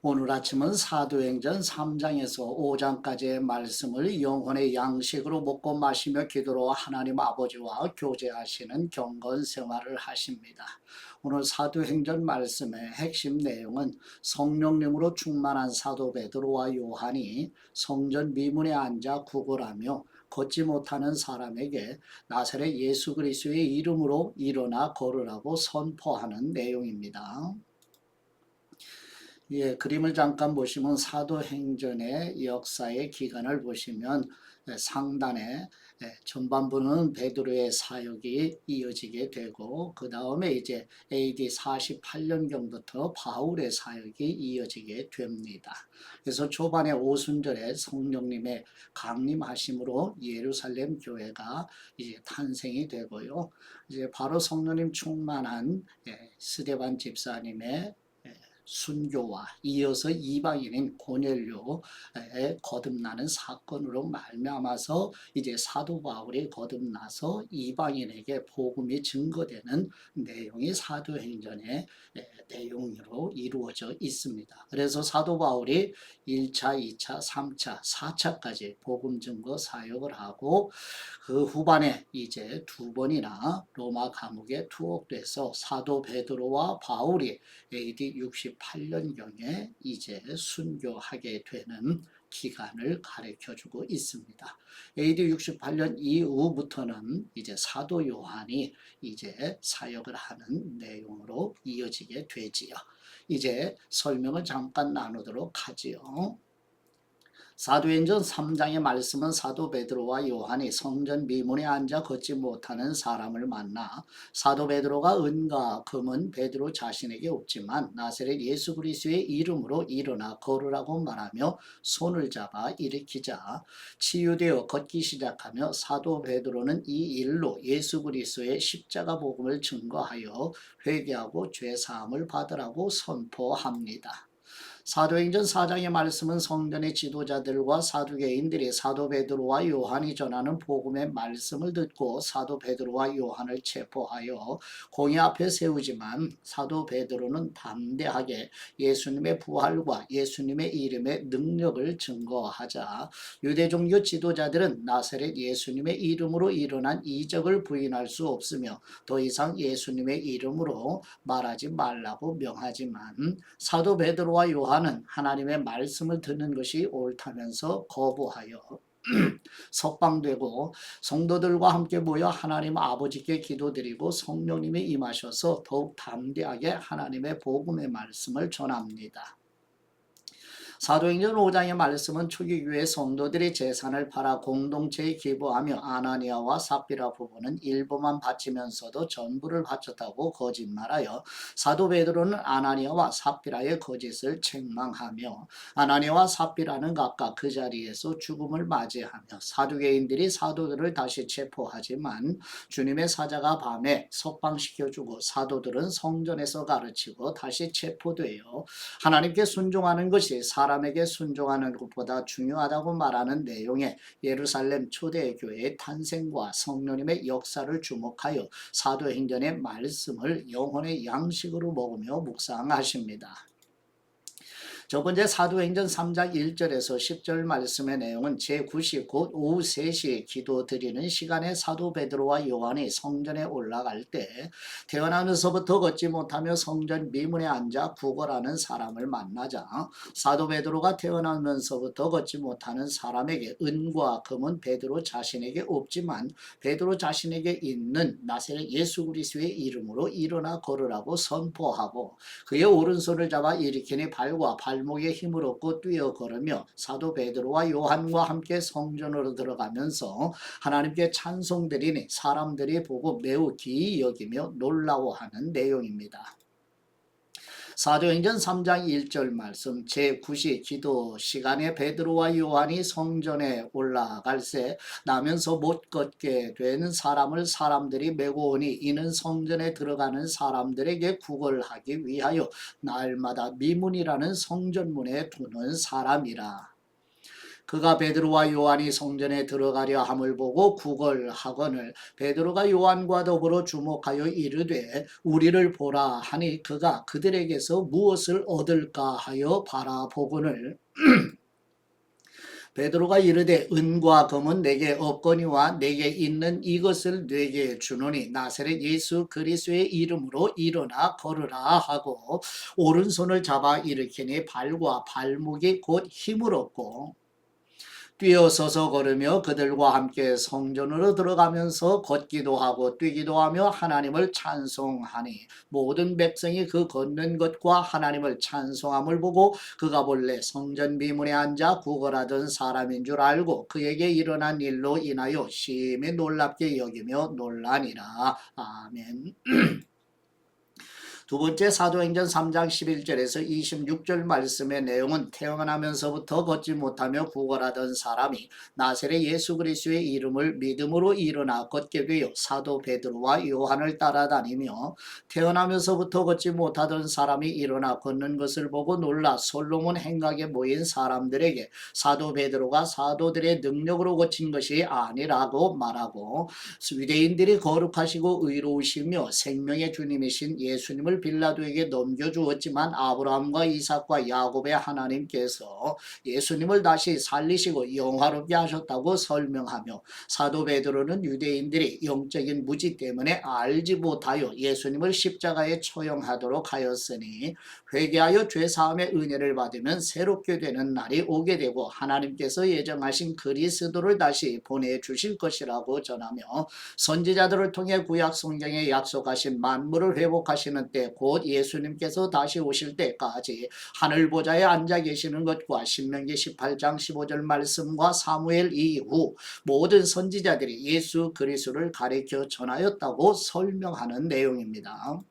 오늘 아침은 사도행전 3장에서 5장까지의 말씀을 영혼의 양식으로 먹고 마시며 기도로 하나님 아버지와 교제하시는 경건 생활을 하십니다. 오늘 사도행전 말씀의 핵심 내용은 성령님으로 충만한 사도 베드로와 요한이 성전 미문에 앉아 구걸하며 걷지 못하는 사람에게 나사렛 예수 그리스도의 이름으로 일어나 걸으라고 선포하는 내용입니다. 그림을 잠깐 보시면 사도행전의 역사의 기간을 보시면 상단에 전반부는 베드로의 사역이 이어지게 되고 그 다음에 이제 AD 48년경부터 바울의 사역이 이어지게 됩니다. 그래서 초반에 오순절에 성령님의 강림하심으로 예루살렘 교회가 이제 탄생이 되고요. 이제 바로 성령님 충만한 스데반 집사님의 순교와 이어서 이방인인 고넬료에 거듭나는 사건으로 말미암아서 이제 사도 바울이 거듭나서 이방인에게 복음이 증거되는 내용이 사도행전의 내용으로 이루어져 있습니다. 그래서 사도 바울이 1차, 2차, 3차, 4차까지 복음 증거 사역을 하고 그 후반에 이제 두 번이나 로마 감옥에 투옥돼서 사도 베드로와 바울이 AD 68년경에 이제 순교하게 되는 기간을 가르쳐주고 있습니다. AD 68년 이후부터는 이제 사도 요한이 이제 사역을 하는 내용으로 이어지게 되지요. 이제 설명을 잠깐 나누도록 하지요. 사도행전 3장의 말씀은 사도 베드로와 요한이 성전 미문에 앉아 걷지 못하는 사람을 만나 사도 베드로가 은과 금은 베드로 자신에게 없지만 나사렛 예수 그리스도의 이름으로 일어나 걸으라고 말하며 손을 잡아 일으키자 치유되어 걷기 시작하며 사도 베드로는 이 일로 예수 그리스도의 십자가 복음을 증거하여 회개하고 죄 사함을 받으라고 선포합니다. 사도행전 4장의 말씀은 성전의 지도자들과 사두개인들이 사도 베드로와 요한이 전하는 복음의 말씀을 듣고 사도 베드로와 요한을 체포하여 공의 앞에 세우지만 사도 베드로는 담대하게 예수님의 부활과 예수님의 이름의 능력을 증거하자 유대 종교 지도자들은 나사렛 예수님의 이름으로 일어난 이적을 부인할 수 없으며 더 이상 예수님의 이름으로 말하지 말라고 명하지만 사도 베드로와 요한은 하나님의 말씀을 듣는 것이 옳다면서 거부하여 석방되고 성도들과 함께 모여 하나님 아버지께 기도드리고 성령님이 임하셔서 더욱 담대하게 하나님의 복음의 말씀을 전합니다. 사도행전 5장의 말씀은 초기 교회 성도들이 재산을 팔아 공동체에 기부하며 아나니아와 삽비라 부부는 일부만 바치면서도 전부를 바쳤다고 거짓말하여 사도 베드로는 아나니아와 삽비라의 거짓을 책망하며 아나니아와 삽비라는 각각 그 자리에서 죽음을 맞이하며 사두개인들이 사도들을 다시 체포하지만 주님의 사자가 밤에 석방시켜주고 사도들은 성전에서 가르치고 다시 체포되어 하나님께 순종하는 것이 사람에게 순종하는 것보다 중요하다고 말하는 내용의 예루살렘 초대교회의 탄생과 성령님의 역사를 주목하여 사도행전의 말씀을 영혼의 양식으로 먹으며 묵상하십니다. 첫 번째 사도행전 3장 1절에서 10절 말씀의 내용은 제9시 곧 오후 3시에 기도 드리는 시간에 사도 베드로와 요한이 성전에 올라갈 때 태어나면서부터 걷지 못하며 성전 미문에 앉아 구걸하는 사람을 만나자 사도 베드로가 태어나면서부터 걷지 못하는 사람에게 은과 금은 베드로 자신에게 없지만 베드로 자신에게 있는 나사렛 예수 그리스도의 이름으로 일어나 걸으라고 선포하고 그의 오른손을 잡아 일으키니 발과 발목에 힘을 얻고 뛰어 걸으며 사도 베드로와 요한과 함께 성전으로 들어가면서 하나님께 찬송드리니 사람들이 보고 매우 기이 여기며 놀라워하는 내용입니다. 사도행전 3장 1절 말씀 제9시 기도 시간에 베드로와 요한이 성전에 올라갈새 나면서 못 걷게 되는 사람을 사람들이 메고 오니 이는 성전에 들어가는 사람들에게 구걸하기 위하여 날마다 미문이라는 성전문에 두는 사람이라. 그가 베드로와 요한이 성전에 들어가려 함을 보고 구걸하거늘 베드로가 요한과 더불어 주목하여 이르되 우리를 보라 하니 그가 그들에게서 무엇을 얻을까 하여 바라보거늘 베드로가 이르되 은과 금은 내게 없거니와 내게 있는 이것을 내게 주노니 나사렛 예수 그리스도의 이름으로 일어나 걸으라 하고 오른손을 잡아 일으키니 발과 발목이 곧 힘을 얻고 뛰어서서 걸으며 그들과 함께 성전으로 들어가면서 걷기도 하고 뛰기도 하며 하나님을 찬송하니 모든 백성이 그 걷는 것과 하나님을 찬송함을 보고 그가 본래 성전 비문에 앉아 구걸하던 사람인 줄 알고 그에게 일어난 일로 인하여 심히 놀랍게 여기며 놀라니라. 아멘. 두 번째 사도행전 3장 11절에서 26절 말씀의 내용은 태어나면서부터 걷지 못하며 구걸하던 사람이 나사렛 예수 그리스도의 이름을 믿음으로 일어나 걷게 되어 사도 베드로와 요한을 따라다니며 태어나면서부터 걷지 못하던 사람이 일어나 걷는 것을 보고 놀라 솔로몬 행각에 모인 사람들에게 사도 베드로가 사도들의 능력으로 고친 것이 아니라고 말하고 유대인들이 거룩하시고 의로우시며 생명의 주님이신 예수님을 빌라도에게 넘겨주었지만 아브라함과 이삭과 야곱의 하나님께서 예수님을 다시 살리시고 영화롭게 하셨다고 설명하며 사도 베드로는 유대인들이 영적인 무지 때문에 알지 못하여 예수님을 십자가에 처형하도록 하였으니 회개하여 죄사함의 은혜를 받으면 새롭게 되는 날이 오게 되고 하나님께서 예정하신 그리스도를 다시 보내주실 것이라고 전하며 선지자들을 통해 구약 성경에 약속하신 만물을 회복하시는 때 곧 예수님께서 다시 오실 때까지 하늘 보좌에 앉아 계시는 것과 신명기 18장 15절 말씀과 사무엘 이후 모든 선지자들이 예수 그리스도를 가리켜 전하였다고 설명하는 내용입니다.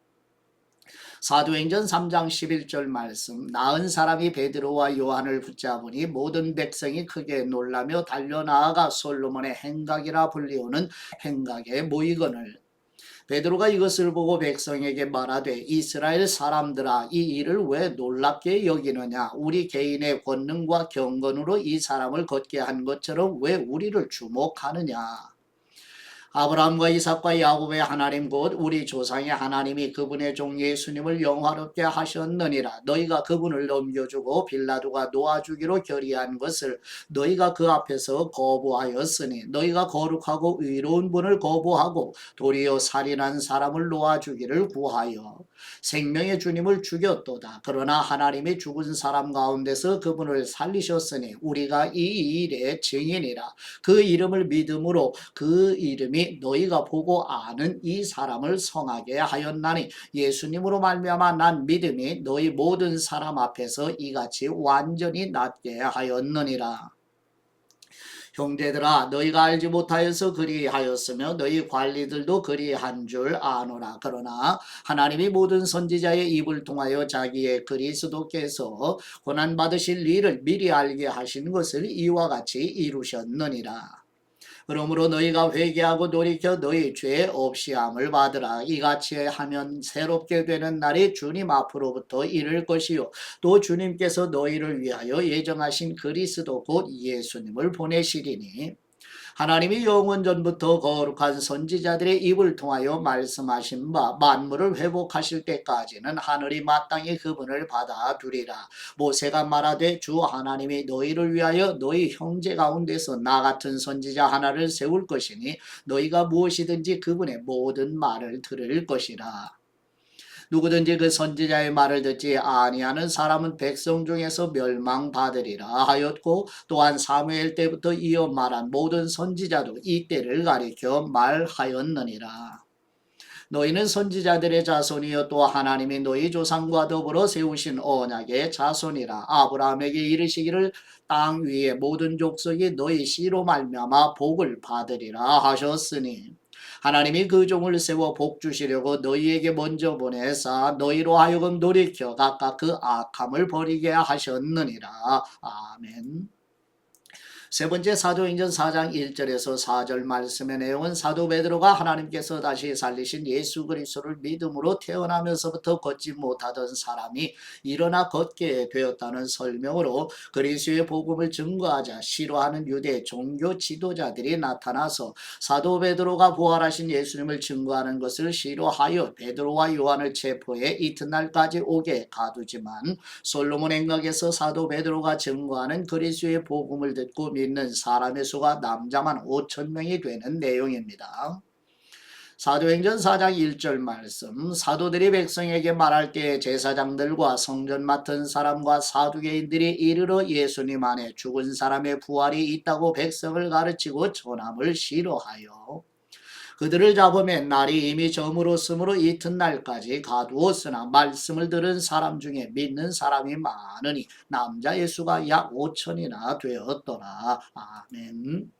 사도행전 3장 11절 말씀 나은 사람이 베드로와 요한을 붙잡으니 모든 백성이 크게 놀라며 달려나아가 솔로몬의 행각이라 불리우는 행각에 모이거늘 베드로가 이것을 보고 백성에게 말하되 이스라엘 사람들아 이 일을 왜 놀랍게 여기느냐 우리 개인의 권능과 경건으로 이 사람을 걷게 한 것처럼 왜 우리를 주목하느냐 아브라함과 이삭과 야곱의 하나님 곧 우리 조상의 하나님이 그분의 종 예수님을 영화롭게 하셨느니라. 너희가 그분을 넘겨주고 빌라도가 놓아주기로 결의한 것을 너희가 그 앞에서 거부하였으니 너희가 거룩하고 의로운 분을 거부하고 도리어 살인한 사람을 놓아주기를 구하여 생명의 주님을 죽였도다. 그러나 하나님이 죽은 사람 가운데서 그분을 살리셨으니 우리가 이 일의 증인이라. 그 이름을 믿음으로 그 이름이 너희가 보고 아는 이 사람을 성하게 하였나니 예수님으로 말미암아 난 믿음이 너희 모든 사람 앞에서 이같이 완전히 낫게 하였느니라. 형제들아 너희가 알지 못하여서 그리하였으며 너희 관리들도 그리한 줄 아노라. 그러나 하나님이 모든 선지자의 입을 통하여 자기의 그리스도께서 고난받으실 일을 미리 알게 하신 것을 이와 같이 이루셨느니라. 그러므로 너희가 회개하고 돌이켜 너희 죄 없이함을 받으라. 이같이 하면 새롭게 되는 날이 주님 앞으로부터 이를 것이요 또 주님께서 너희를 위하여 예정하신 그리스도 곧 예수님을 보내시리니 하나님이 영원전부터 거룩한 선지자들의 입을 통하여 말씀하신 바 만물을 회복하실 때까지는 하늘이 마땅히 그분을 받아두리라. 모세가 말하되 주 하나님이 너희를 위하여 너희 형제 가운데서 나 같은 선지자 하나를 세울 것이니 너희가 무엇이든지 그분의 모든 말을 들을 것이라. 누구든지 그 선지자의 말을 듣지 아니하는 사람은 백성 중에서 멸망받으리라 하였고 또한 사무엘 때부터 이어 말한 모든 선지자도 이 때를 가리켜 말하였느니라. 너희는 선지자들의 자손이여 또 하나님이 너희 조상과 더불어 세우신 언약의 자손이라. 아브라함에게 이르시기를 땅 위의 모든 족속이 너희 씨로 말미암아 복을 받으리라 하셨으니 하나님이 그 종을 세워 복 주시려고 너희에게 먼저 보내사 너희로 하여금 돌이켜 각각 그 악함을 버리게 하셨느니라. 아멘. 세 번째 사도행전 4장 1절에서 4절 말씀의 내용은 사도 베드로가 하나님께서 다시 살리신 예수 그리스도를 믿음으로 태어나면서부터 걷지 못하던 사람이 일어나 걷게 되었다는 설명으로 그리스도의 복음을 증거하자 싫어하는 유대 종교 지도자들이 나타나서 사도 베드로가 부활하신 예수님을 증거하는 것을 싫어하여 베드로와 요한을 체포해 이튿날까지 오게 가두지만 솔로몬 행각에서 사도 베드로가 증거하는 그리스도의 복음을 듣고 믿는 사람의 수가 남자만 5,000명이 되는 내용입니다. 사도행전 4장 1절 말씀 사도들이 백성에게 말할 때 제사장들과 성전 맡은 사람과 사두개인들이 이르러 예수님 안에 죽은 사람의 부활이 있다고 백성을 가르치고 전함을 싫어하여 그들을 잡으면 날이 이미 저물었으므로 이튿날까지 가두었으나 말씀을 들은 사람 중에 믿는 사람이 많으니 남자의 수가 약 5천이나 되었더라. 아멘.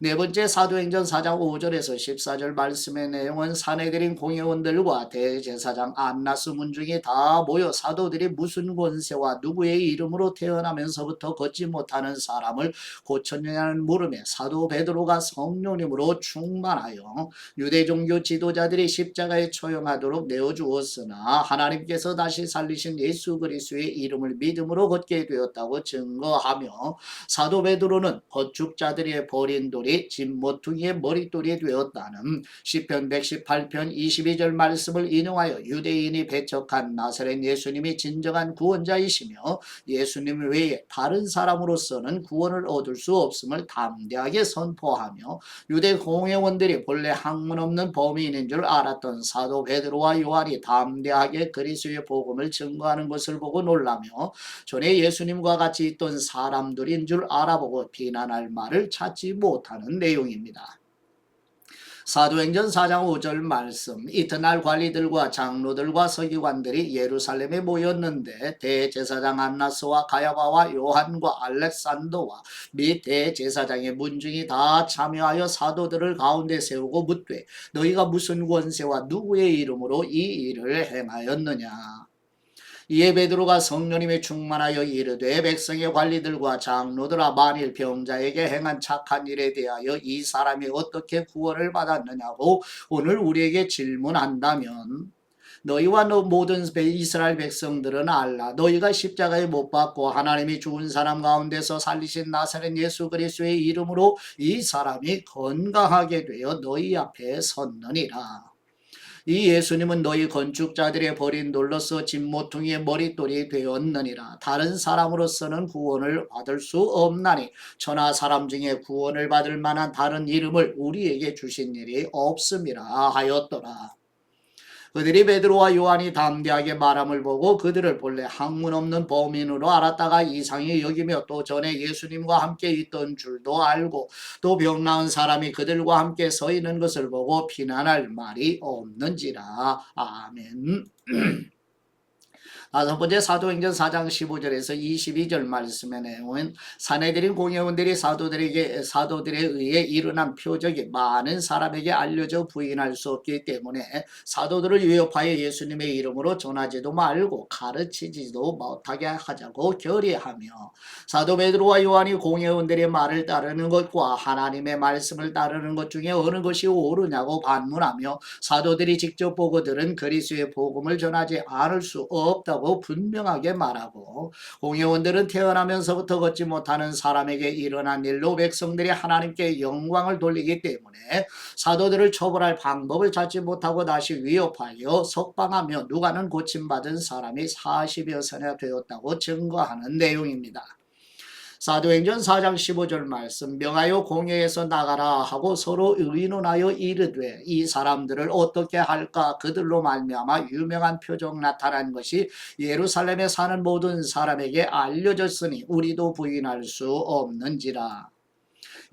네 번째 사도행전 4장 5절에서 14절 말씀의 내용은 사내들인 공회원들과 대제사장 안나스 문중이 다 모여 사도들이 무슨 권세와 누구의 이름으로 태어나면서부터 걷지 못하는 사람을 고쳤느냐는 물음에 사도 베드로가 성령님으로 충만하여 유대 종교 지도자들이 십자가에 처형하도록 내어주었으나 하나님께서 다시 살리신 예수 그리스도의 이름을 믿음으로 걷게 되었다고 증거하며 사도 베드로는 건축자들이 버린 돌이 진모퉁이의 머릿돌이 되었다는 시편 118편 22절 말씀을 인용하여 유대인이 배척한 나사렛 예수님이 진정한 구원자이시며 예수님 외에 다른 사람으로서는 구원을 얻을 수 없음을 담대하게 선포하며 유대 공회원들이 본래 학문 없는 범인인 줄 알았던 사도 베드로와 요한이 담대하게 그리스도의 복음을 증거하는 것을 보고 놀라며 전에 예수님과 같이 있던 사람들인 줄 알아보고 비난할 말을 찾지 못하는 내용입니다. 사도행전 4장 5절 말씀 이튿날 관리들과 장로들과 서기관들이 예루살렘에 모였는데 대제사장 안나스와 가야바와 요한과 알렉산더와 및 대제사장의 문중이 다 참여하여 사도들을 가운데 세우고 묻되 너희가 무슨 권세와 누구의 이름으로 이 일을 행하였느냐. 이에 베드로가 성령님의 충만하여 이르되 백성의 관리들과 장로들아 만일 병자에게 행한 착한 일에 대하여 이 사람이 어떻게 구원을 받았느냐고 오늘 우리에게 질문한다면 너희와 모든 이스라엘 백성들은 알라. 너희가 십자가에 못 박고 하나님이 죽은 사람 가운데서 살리신 나사렛 예수 그리스도의 이름으로 이 사람이 건강하게 되어 너희 앞에 섰느니라. 이 예수님은 너희 건축자들의 버린 돌로서 진모퉁이의 머릿돌이 되었느니라. 다른 사람으로서는 구원을 받을 수 없나니 천하 사람 중에 구원을 받을 만한 다른 이름을 우리에게 주신 일이 없음이라 하였더라. 그들이 베드로와 요한이 담대하게 말함을 보고 그들을 본래 학문 없는 범인으로 알았다가 이상히 여기며 또 전에 예수님과 함께 있던 줄도 알고 또 병 나은 사람이 그들과 함께 서 있는 것을 보고 비난할 말이 없는지라. 아멘. 다섯 번째 사도행전 4장 15절에서 22절 말씀의 내용은 사내들인 공회원들이 사도들에 의해 일어난 표적이 많은 사람에게 알려져 부인할 수 없기 때문에 사도들을 위협하여 예수님의 이름으로 전하지도 말고 가르치지도 못하게 하자고 결의하며 사도 베드로와 요한이 공회원들의 말을 따르는 것과 하나님의 말씀을 따르는 것 중에 어느 것이 옳으냐고 반문하며 사도들이 직접 보고 들은 그리스도의 복음을 전하지 않을 수 없다고 분명하게 말하고 공회원들은 태어나면서부터 걷지 못하는 사람에게 일어난 일로 백성들이 하나님께 영광을 돌리기 때문에 사도들을 처벌할 방법을 찾지 못하고 다시 위협하여 석방하며 누가는 고침받은 사람이 40여서나 되었다고 증거하는 내용입니다. 사도행전 4장 15절 말씀 명하여 공회에서 나가라 하고 서로 의논하여 이르되 이 사람들을 어떻게 할까 그들로 말미암아 유명한 표적 나타난 것이 예루살렘에 사는 모든 사람에게 알려졌으니 우리도 부인할 수 없는지라.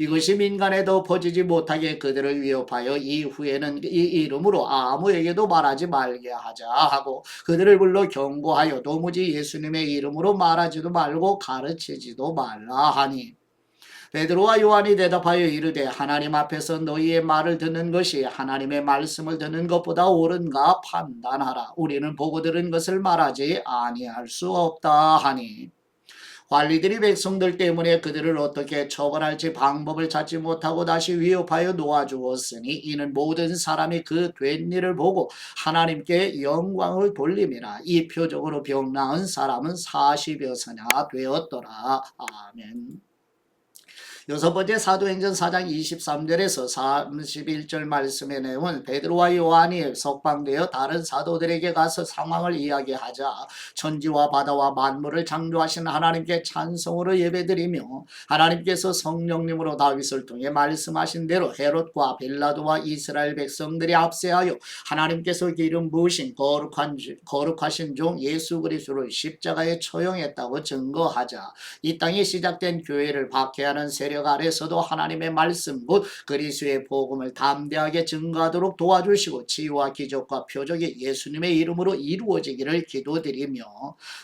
이것이 민간에도 퍼지지 못하게 그들을 위협하여 이후에는 이 이름으로 아무에게도 말하지 말게 하자 하고 그들을 불러 경고하여 도무지 예수님의 이름으로 말하지도 말고 가르치지도 말라 하니 베드로와 요한이 대답하여 이르되 하나님 앞에서 너희의 말을 듣는 것이 하나님의 말씀을 듣는 것보다 옳은가 판단하라. 우리는 보고 들은 것을 말하지 아니할 수 없다 하니 관리들이 백성들 때문에 그들을 어떻게 처벌할지 방법을 찾지 못하고 다시 위협하여 놓아주었으니 이는 모든 사람이 그 된 일을 보고 하나님께 영광을 돌림이라. 이 표적으로 병 나은 사람은 40여서나 되었더라. 아멘. 여섯 번째 사도행전 4장 23절에서 31절 말씀의 내용은 베드로와 요한이 석방되어 다른 사도들에게 가서 상황을 이야기하자 천지와 바다와 만물을 창조하신 하나님께 찬송으로 예배드리며 하나님께서 성령님으로 다윗을 통해 말씀하신 대로 헤롯과 빌라도와 이스라엘 백성들이 압세하여 하나님께서 기름 부으신 거룩하신 종 예수 그리스도를 십자가에 처형했다고 증거하자 이 땅에 시작된 교회를 박해하는 세력 아래서도 하나님의 말씀 곧 그리스도의 복음을 담대하게 증거하도록 도와주시고 치유와 기적과 표적이 예수님의 이름으로 이루어지기를 기도드리며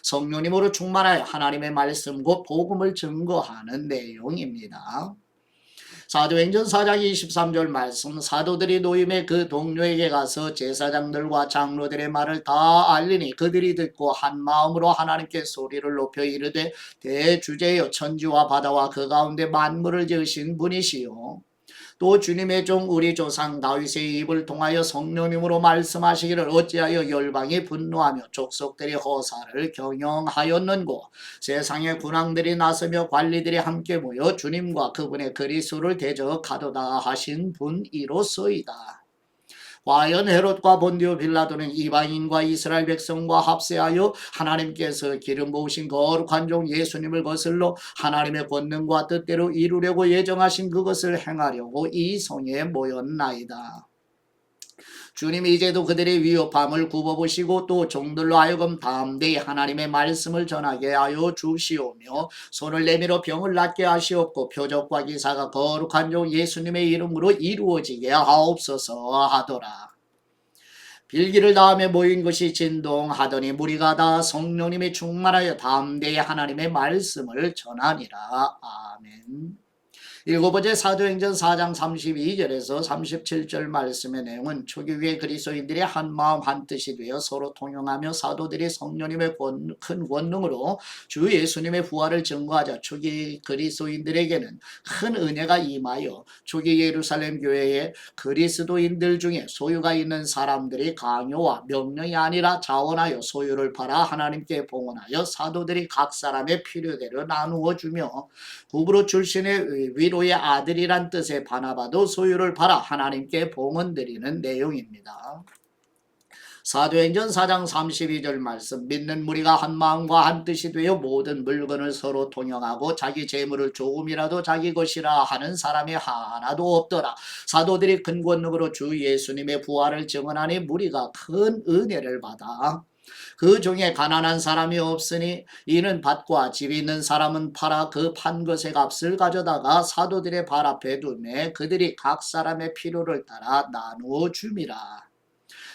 성령님으로 충만하여 하나님의 말씀 곧 복음을 증거하는 내용입니다. 사도행전 4장 23절 말씀 사도들이 노임의 그 동료에게 가서 제사장들과 장로들의 말을 다 알리니 그들이 듣고 한 마음으로 하나님께 소리를 높여 이르되 대주제여 천지와 바다와 그 가운데 만물을 지으신 분이시요 또 주님의 종 우리 조상 다윗의 입을 통하여 성령님으로 말씀하시기를 어찌하여 열방이 분노하며 족속들이 허사를 경영하였는고 세상의 군왕들이 나서며 관리들이 함께 모여 주님과 그분의 그리스도를 대적하도다 하신 분이로소이다. 과연 헤롯과 본디오 빌라도는 이방인과 이스라엘 백성과 합세하여 하나님께서 기름 부으신 거룩한 종 예수님을 거슬러 하나님의 권능과 뜻대로 이루려고 예정하신 그것을 행하려고 이 성에 모였나이다. 주님이 이제도 그들의 위협함을 굽어보시고 또 종들로 하여금 담대히 하나님의 말씀을 전하게 하여 주시오며 손을 내밀어 병을 낫게 하시옵고 표적과 기사가 거룩한 종 예수님의 이름으로 이루어지게 하옵소서 하더라. 빌기를 다음에 모인 것이 진동하더니 무리가 다 성령님이 충만하여 담대히 하나님의 말씀을 전하니라. 아멘. 일곱 번째 사도행전 4장 32절에서 37절 말씀의 내용은 초기교회 그리스도인들이 한마음 한뜻이 되어 서로 통용하며 사도들이 성령님의 큰 권능으로 주 예수님의 부활을 증거하자 초기 그리스도인들에게는 큰 은혜가 임하여 초기 예루살렘 교회의 그리스도인들 중에 소유가 있는 사람들이 강요와 명령이 아니라 자원하여 소유를 팔아 하나님께 봉헌하여 사도들이 각 사람의 필요대로 나누어 주며 구브로 출신의 위로의 아들이란 뜻의 바나바도 소유를 팔아 하나님께 봉헌드리는 내용입니다. 사도행전 4장 32절 말씀 믿는 무리가 한 마음과 한 뜻이 되어 모든 물건을 서로 통용하고 자기 재물을 조금이라도 자기 것이라 하는 사람이 하나도 없더라. 사도들이 큰 권능으로 주 예수님의 부활을 증언하니 무리가 큰 은혜를 받아 그 중에 가난한 사람이 없으니 이는 밭과 집이 있는 사람은 팔아 그 판 것의 값을 가져다가 사도들의 발 앞에 두매 그들이 각 사람의 필요를 따라 나누어 줌이라.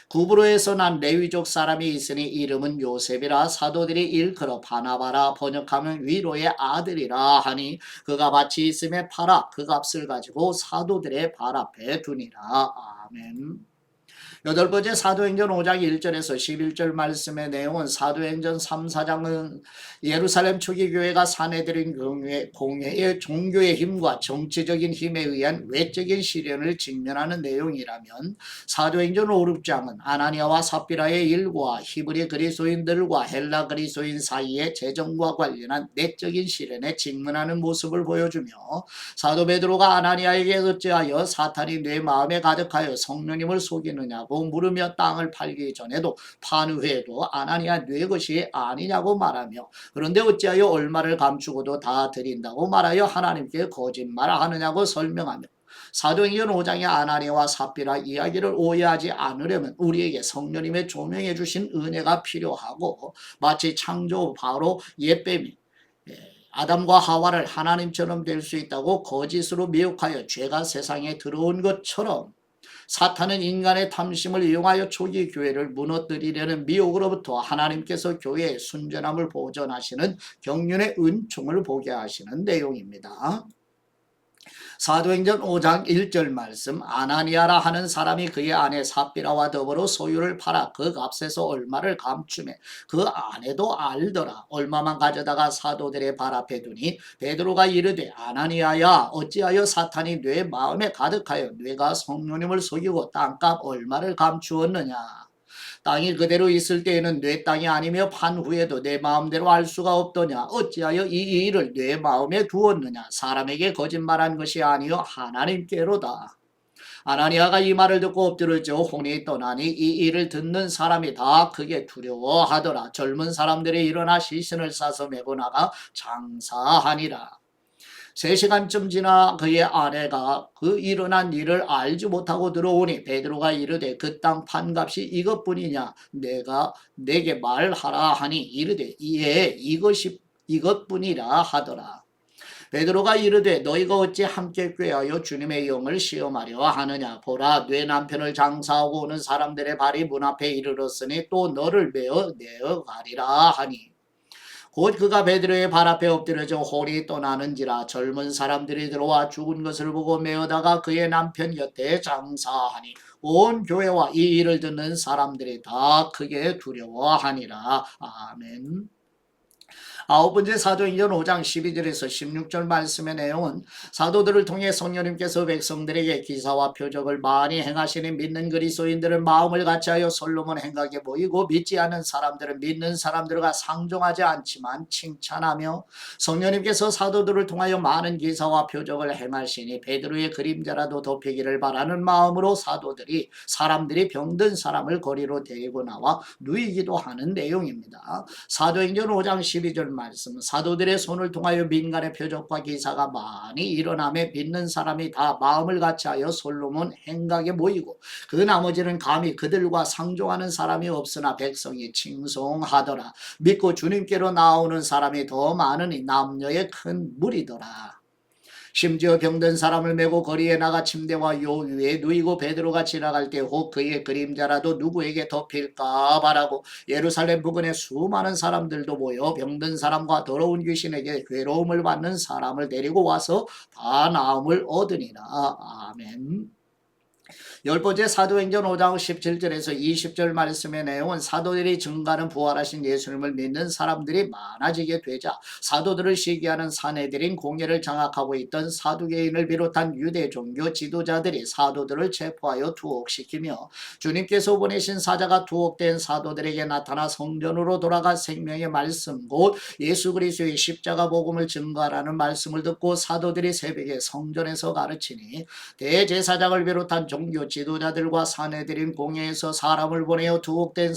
구브로에서 난 레위족 사람이 있으니 이름은 요셉이라 사도들이 일컬어 바나바라 번역하면 위로의 아들이라 하니 그가 밭이 있음에 팔아 그 값을 가지고 사도들의 발 앞에 두니라. 아멘. 여덟 번째 사도행전 5장 1절에서 11절 말씀의 내용은 사도행전 3, 4장은 예루살렘 초기 교회가 사내들인 공회의 종교의 힘과 정치적인 힘에 의한 외적인 시련을 직면하는 내용이라면 사도행전 5, 6장은 아나니아와 삽비라의 일과 히브리 그리스도인들과 헬라 그리스도인 사이의 재정과 관련한 내적인 시련에 직면하는 모습을 보여주며 사도 베드로가 아나니아에게 어찌하여 사탄이 내 마음에 가득하여 성령님을 속이느냐고 물으며 땅을 팔기 전에도 판 후에도 아나니아 네 것이 아니냐고 말하며 그런데 어찌하여 얼마를 감추고도 다 드린다고 말하여 하나님께 거짓말하느냐고 설명하며 사도행전 5장의 아나니아와 삽비라 이야기를 오해하지 않으려면 우리에게 성령님의 조명해 주신 은혜가 필요하고 마치 창조 바로 옛뱀이 아담과 하와를 하나님처럼 될 수 있다고 거짓으로 미혹하여 죄가 세상에 들어온 것처럼 사탄은 인간의 탐심을 이용하여 초기 교회를 무너뜨리려는 미혹으로부터 하나님께서 교회의 순전함을 보존하시는 경륜의 은총을 보게 하시는 내용입니다. 사도행전 5장 1절 말씀. 아나니아라 하는 사람이 그의 아내 삽비라와 더불어 소유를 팔아 그 값에서 얼마를 감추매 그 아내도 알더라. 얼마만 가져다가 사도들의 발 앞에 두니 베드로가 이르되 아나니아야 어찌하여 사탄이 뇌 마음에 가득하여 뇌가 성령님을 속이고 땅값 얼마를 감추었느냐. 땅이 그대로 있을 때에는 내 땅이 아니며 판 후에도 내 마음대로 할 수가 없더냐. 어찌하여 이 일을 내 마음에 두었느냐. 사람에게 거짓말한 것이 아니요 하나님께로다. 아나니아가 이 말을 듣고 엎드려져 혼이 떠나니 이 일을 듣는 사람이 다 크게 두려워하더라. 젊은 사람들이 일어나 시신을 싸서 메고 나가 장사하니라. 3시간쯤 지나 그의 아내가 그 일어난 일을 알지 못하고 들어오니 베드로가 이르되 그 땅 판값이 이것뿐이냐 내가 내게 말하라 하니 이르되 예 이것뿐이라 하더라. 베드로가 이르되 너희가 어찌 함께 꾀하여 주님의 영을 시험하려 하느냐. 보라 내 남편을 장사하고 오는 사람들의 발이 문 앞에 이르렀으니 또 너를 내어 가리라 하니 곧 그가 베드로의 발 앞에 엎드려져 혼이 떠나는지라. 젊은 사람들이 들어와 죽은 것을 보고 메어다가 그의 남편 곁에 장사하니 온 교회와 이 일을 듣는 사람들이 다 크게 두려워하니라. 아멘. 9번째 사도행전 5장 12절에서 16절 말씀의 내용은 사도들을 통해 성령님께서 백성들에게 기사와 표적을 많이 행하시는 믿는 그리스도인들은 마음을 같이하여 솔로몬 행각에 모이고 믿지 않는 사람들은 믿는 사람들과 상종하지 않지만 칭찬하며 성령님께서 사도들을 통하여 많은 기사와 표적을 행하시니 베드로의 그림자라도 덮이기를 바라는 마음으로 사람들이 병든 사람을 거리로 데리고 나와 누이기도 하는 내용입니다. 사도행전 5장 12절 말씀. 사도들의 손을 통하여 민간의 표적과 기사가 많이 일어나며 믿는 사람이 다 마음을 같이하여 솔로몬 행각에 모이고 그 나머지는 감히 그들과 상종하는 사람이 없으나 백성이 칭송하더라. 믿고 주님께로 나오는 사람이 더 많으니 남녀의 큰 무리더라. 심지어 병든 사람을 메고 거리에 나가 침대와 요 위에 누이고 베드로가 지나갈 때 혹 그의 그림자라도 누구에게 덮일까 바라고 예루살렘 부근에 수많은 사람들도 모여 병든 사람과 더러운 귀신에게 괴로움을 받는 사람을 데리고 와서 다 나음을 얻으니라. 아멘. 10번째 사도행전 5장 17절에서 20절 말씀의 내용은 사도들이 증가하는 부활하신 예수님을 믿는 사람들이 많아지게 되자 사도들을 시기하는 사내들인 공예를 장악하고 있던 사두개인을 비롯한 유대 종교 지도자들이 사도들을 체포하여 투옥시키며 주님께서 보내신 사자가 투옥된 사도들에게 나타나 성전으로 돌아가 생명의 말씀 곧 예수 그리스도의 십자가 복음을 증거하라는 말씀을 듣고 사도들이 새벽에 성전에서 가르치니 대제사장을 비롯한 종교 지도자들과 사내들인 공회에서 사람을 보내어 투옥된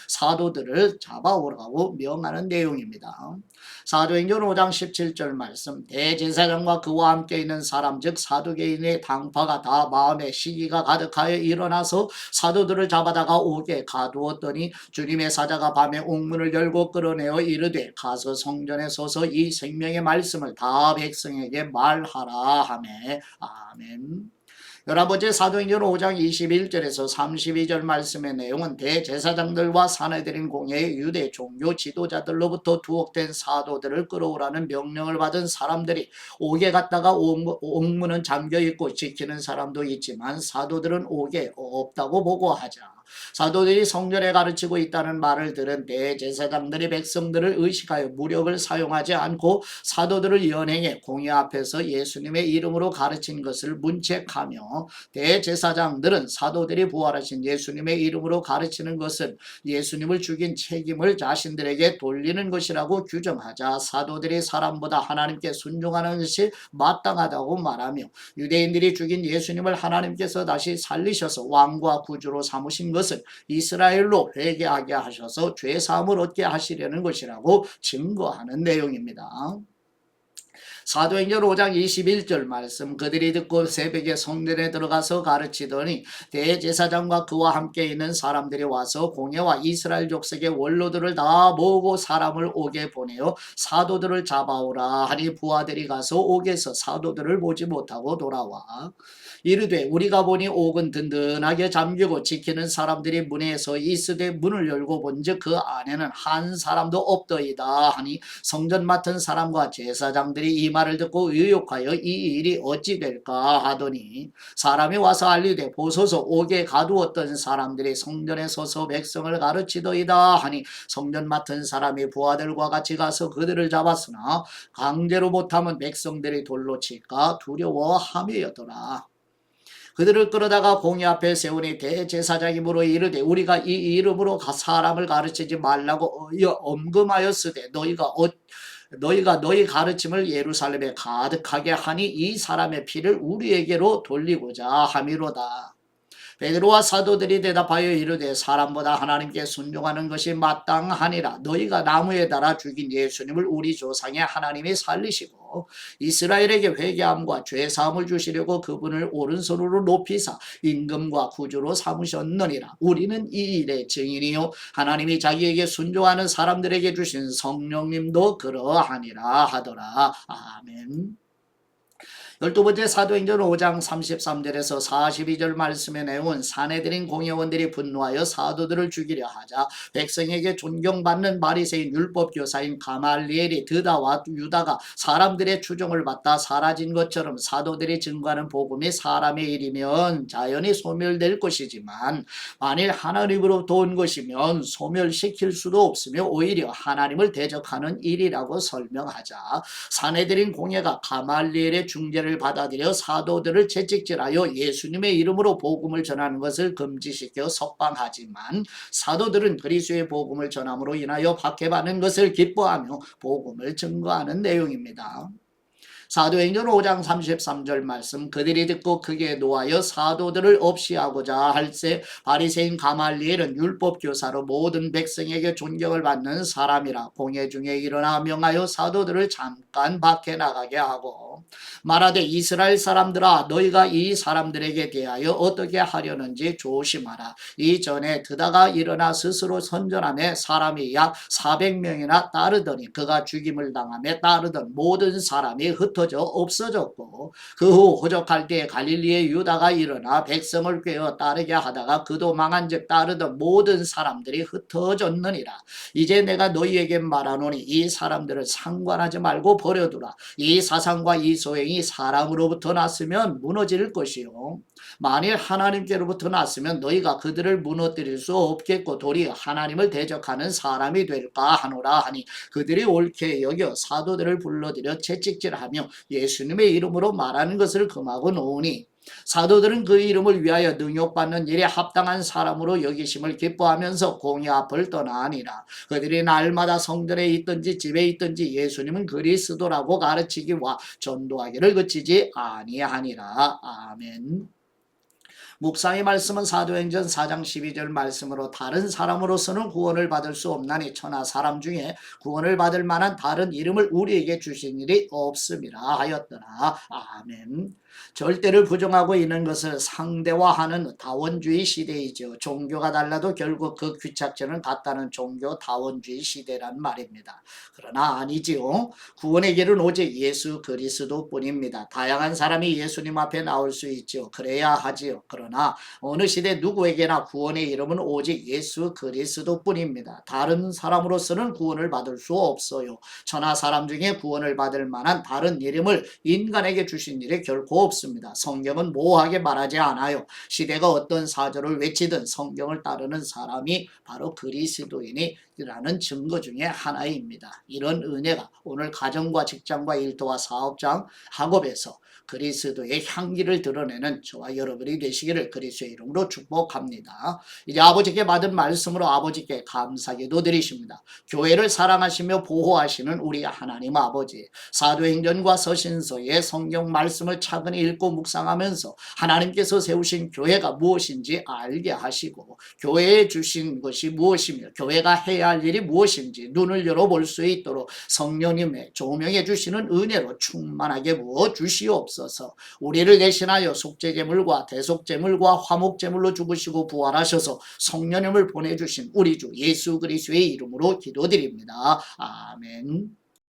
사도들을 잡아오라고 명하는 내용입니다. 사도행전 5장 17절 말씀. 대제사장과 그와 함께 있는 사람 즉 사두개인의 당파가 다 마음에 시기가 가득하여 일어나서 사도들을 잡아다가 옥에 가두었더니 주님의 사자가 밤에 옥문을 열고 끌어내어 이르되 가서 성전에 서서 이 생명의 말씀을 다 백성에게 말하라 하며 아멘. 11번째 사도행전 5장 21절에서 32절 말씀의 내용은 대제사장들과 사내들인 공회의 유대 종교 지도자들로부터 투옥된 사도들을 끌어오라는 명령을 받은 사람들이 옥에 갔다가 옥문은 잠겨있고 지키는 사람도 있지만 사도들은 옥에 없다고 보고하자 사도들이 성전에 가르치고 있다는 말을 들은 대제사장들이 백성들을 의식하여 무력을 사용하지 않고 사도들을 연행해 공회 앞에서 예수님의 이름으로 가르친 것을 문책하며 대제사장들은 사도들이 부활하신 예수님의 이름으로 가르치는 것은 예수님을 죽인 책임을 자신들에게 돌리는 것이라고 규정하자 사도들이 사람보다 하나님께 순종하는 것이 마땅하다고 말하며 유대인들이 죽인 예수님을 하나님께서 다시 살리셔서 왕과 구주로 삼으신 것은 이스라엘로 회개하게 하셔서 죄사함을 얻게 하시려는 것이라고 증거하는 내용입니다. 사도행전 5장 21절 말씀. 그들이 듣고 새벽에 성전에 들어가서 가르치더니 대제사장과 그와 함께 있는 사람들이 와서 공회와 이스라엘 족속의 원로들을 다 모으고 사람을 옥에 보내어 사도들을 잡아오라 하니 부하들이 가서 옥에서 사도들을 보지 못하고 돌아와 이르되 우리가 보니 옥은 든든하게 잠기고 지키는 사람들이 문에 서 있으되 문을 열고 본즉 그 안에는 한 사람도 없더이다 하니 성전 맡은 사람과 제사장들이 사람들이 이 말을 듣고 의욕하여 이 일이 어찌 될까 하더니 사람이 와서 알리되 보소서 옥에 가두었던 사람들이 성전에 서서 백성을 가르치더이다 하니 성전 맡은 사람이 부하들과 같이 가서 그들을 잡았으나 강제로 못하면 백성들이 돌로 칠까 두려워함이었더라. 그들을 끌어다가 공회 앞에 세우니 대제사장이 물어 이르되 우리가 이 이름으로 사람을 가르치지 말라고 엄금하였으되 너희가 너희 가르침을 예루살렘에 가득하게 하니 이 사람의 피를 우리에게로 돌리고자 함이로다. 베드로와 사도들이 대답하여 이르되 사람보다 하나님께 순종하는 것이 마땅하니라. 너희가 나무에 달아 죽인 예수님을 우리 조상의 하나님이 살리시고 이스라엘에게 회개함과 죄사함을 주시려고 그분을 오른손으로 높이사 임금과 구주로 삼으셨느니라. 우리는 이 일의 증인이요 하나님이 자기에게 순종하는 사람들에게 주신 성령님도 그러하니라 하더라. 아멘. 12번째 사도행전 5장 33절에서 42절 말씀의 내용은 사내들인 공회원들이 분노하여 사도들을 죽이려 하자 백성에게 존경받는 바리새인 율법교사인 가말리엘이 드다와 유다가 사람들의 추종을 받다 사라진 것처럼 사도들이 증거하는 복음이 사람의 일이면 자연히 소멸될 것이지만 만일 하나님으로부터 온 것이면 소멸시킬 수도 없으며 오히려 하나님을 대적하는 일이라고 설명하자 사내들인 공회가 가말리엘의 중재를 받아들여 사도들을 채찍질하여 예수님의 이름으로 복음을 전하는 것을 금지시켜 석방하지만 사도들은 그리스도의 복음을 전함으로 인하여 박해받는 것을 기뻐하며 복음을 증거하는 내용입니다. 사도행전 5장 33절 말씀 그들이 듣고 크게 노하여 사도들을 없이하고자 할세 바리새인 가말리엘은 율법교사로 모든 백성에게 존경을 받는 사람이라 공회 중에 일어나 명하여 사도들을 잠깐 밖에 나가게 하고 말하되 이스라엘 사람들아 너희가 이 사람들에게 대하여 어떻게 하려는지 조심하라. 이전에 드다가 일어나 스스로 선전하며 사람이 약 400명이나 따르더니 그가 죽임을 당하며 따르던 모든 사람이 흩어져 없어졌고 그 후 호적할 때에 갈릴리의 유다가 일어나 백성을 꿰어 따르게 하다가 그도 망한즉 따르던 모든 사람들이 흩어졌느니라. 이제 내가 너희에게 말하노니 이 사람들을 상관하지 말고 버려두라. 이 사상과 이 소행이 사람으로부터 났으면 무너질 것이요 만일 하나님께로부터 났으면 너희가 그들을 무너뜨릴 수 없겠고 도리어 하나님을 대적하는 사람이 될까 하노라 하니 그들이 옳게 여겨 사도들을 불러들여 채찍질하며 예수님의 이름으로 말하는 것을 금하고 놓으니 사도들은 그 이름을 위하여 능욕받는 일에 합당한 사람으로 여기심을 기뻐하면서 공회 앞을 떠나니라. 그들이 날마다 성전에 있든지 집에 있든지 예수님은 그리스도라고 가르치기와 전도하기를 그치지 아니하니라. 아멘. 묵상의 말씀은 사도행전 4장 12절 말씀으로 다른 사람으로서는 구원을 받을 수 없나니 천하 사람 중에 구원을 받을 만한 다른 이름을 우리에게 주신 일이 없음이라 하였더라. 아멘. 절대를 부정하고 있는 것을 상대화하는 다원주의 시대이죠. 종교가 달라도 결국 그 귀착점은 같다는 종교 다원주의 시대란 말입니다. 그러나 아니지요. 구원의 길은 오직 예수 그리스도뿐입니다. 다양한 사람이 예수님 앞에 나올 수 있죠. 그래야 하지요. 그러나 어느 시대 누구에게나 구원의 이름은 오직 예수 그리스도뿐입니다. 다른 사람으로서는 구원을 받을 수 없어요. 천하 사람 중에 구원을 받을 만한 다른 이름을 인간에게 주신 일이 결코 없습니다. 성경은 모호하게 말하지 않아요. 시대가 어떤 사조를 외치든 성경을 따르는 사람이 바로 그리스도인이라는 증거 중에 하나입니다. 이런 은혜가 오늘 가정과 직장과 일터와 사업장, 학업에서 그리스도의 향기를 드러내는 저와 여러분이 되시기를 그리스도의 이름으로 축복합니다. 이제 아버지께 받은 말씀으로 아버지께 감사기도 드리십니다. 교회를 사랑하시며 보호하시는 우리 하나님 아버지, 사도행전과 서신서의 성경 말씀을 차근히 읽고 묵상하면서 하나님께서 세우신 교회가 무엇인지 알게 하시고 교회에 주신 것이 무엇이며 교회가 해야 할 일이 무엇인지 눈을 열어볼 수 있도록 성령님의 조명해 주시는 은혜로 충만하게 부어 주시옵소서. 우리를 대신하여 속죄제물과 대속제물과 화목제물로 죽으시고 부활하셔서 성령님을 보내주신 우리 주 예수 그리스도의 이름으로 기도드립니다. 아멘.